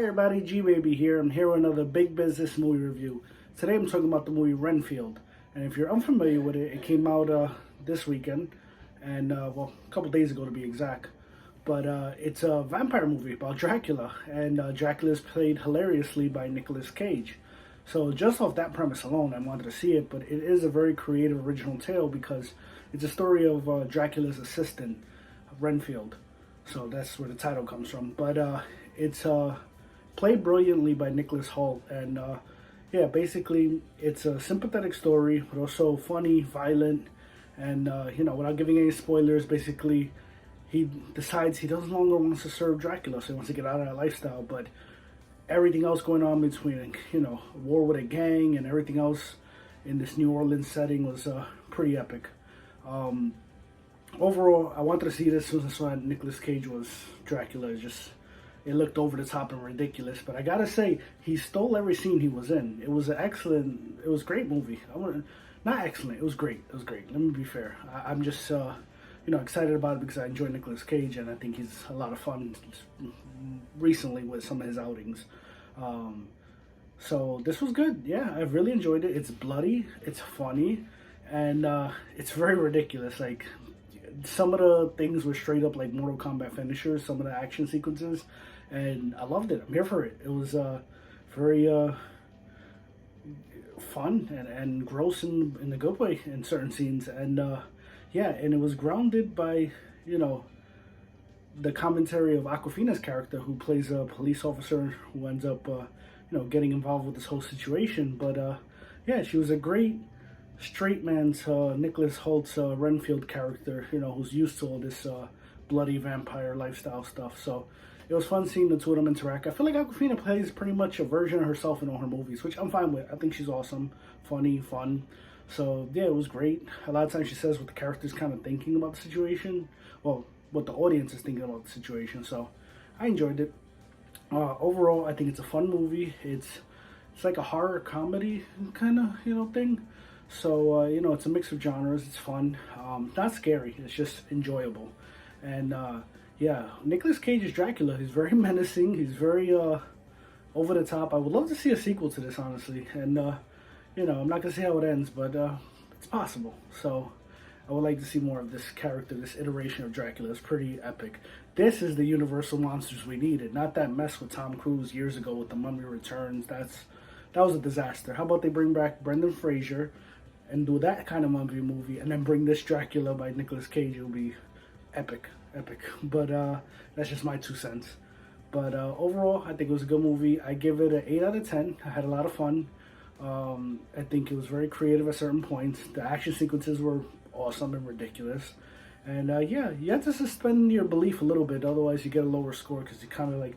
everybody, G-Baby here. I'm here with another big business movie review. Today I'm talking about the movie Renfield. And if you're unfamiliar with it, it came out this weekend. And, well, a couple days ago to be exact. But it's a vampire movie about Dracula. And Dracula is played hilariously by Nicolas Cage. So just off that premise alone, I wanted to see it. But it is a very creative, original tale because it's a story of Dracula's assistant, Renfield. So that's where the title comes from. But it's played brilliantly by Nicholas Hoult. And yeah, basically it's a sympathetic story, but also funny, violent. And, you know, without giving any spoilers, basically he decides he doesn't longer wants to serve Dracula. So he wants to get out of that lifestyle. But everything else going on between, you know, war with a gang and everything else in this New Orleans setting was pretty epic. Overall, I wanted to see this as soon as I saw that Nicolas Cage was Dracula. It looked over the top and ridiculous. But I gotta say, he stole every scene he was in. It was an excellent, it was a great movie. Not excellent, it was great. It was great. Let me be fair. I'm just, you know, excited about it because I enjoy Nicolas Cage and I think he's a lot of fun recently with some of his outings. So this was good. Yeah, I really enjoyed it. It's bloody, it's funny, and it's very ridiculous. Like, some of the things were straight up like Mortal Kombat finishers, some of the action sequences, and I loved it. I'm here for it. It was very fun and gross in a good way in certain scenes, and yeah, and it was grounded by, you know, the commentary of Awkwafina's character, who plays a police officer who ends up you know, getting involved with this whole situation. But yeah, she was a great straight man's Nicholas Holt's Renfield character, you know, who's used to all this bloody vampire lifestyle stuff. So it was fun seeing the two of them interact. I feel like Awkwafina plays pretty much a version of herself in all her movies, which I'm fine with. I think she's awesome, funny, fun. So yeah, it was great. A lot of times she says what the character's kind of thinking about the situation, well, what the audience is thinking about the situation. So I enjoyed it. Overall, I think it's a fun movie. It's like a horror comedy kind of, you know, thing. So, you know, it's a mix of genres. It's fun. Not scary. It's just enjoyable. And, yeah, Nicolas Cage's Dracula. He's very menacing. He's very over the top. I would love to see a sequel to this, honestly. And, you know, I'm not going to say how it ends, but it's possible. So I would like to see more of this character, this iteration of Dracula. It's pretty epic. This is the Universal monsters we needed. Not that mess with Tom Cruise years ago with The Mummy Returns. That was a disaster. How about they bring back Brendan Fraser and do that kind of movie, and then bring this Dracula by Nicolas Cage? It'll be epic. But that's just my 2 cents. But overall, I think it was a good movie. I give it an 8 out of 10. I had a lot of fun. I think it was very creative at certain points. The action sequences were awesome and ridiculous. And yeah, you have to suspend your belief a little bit, otherwise you get a lower score, because you kind of like,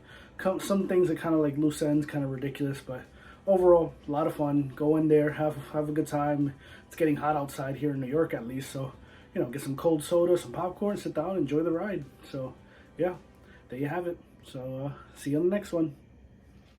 some things are kind of like loose ends, kind of ridiculous. But overall, a lot of fun. Go in there, have a good time. It's getting hot outside here in New York, at least. So, you know, get some cold soda, some popcorn, sit down, enjoy the ride. So, yeah, there you have it. So, see you on the next one.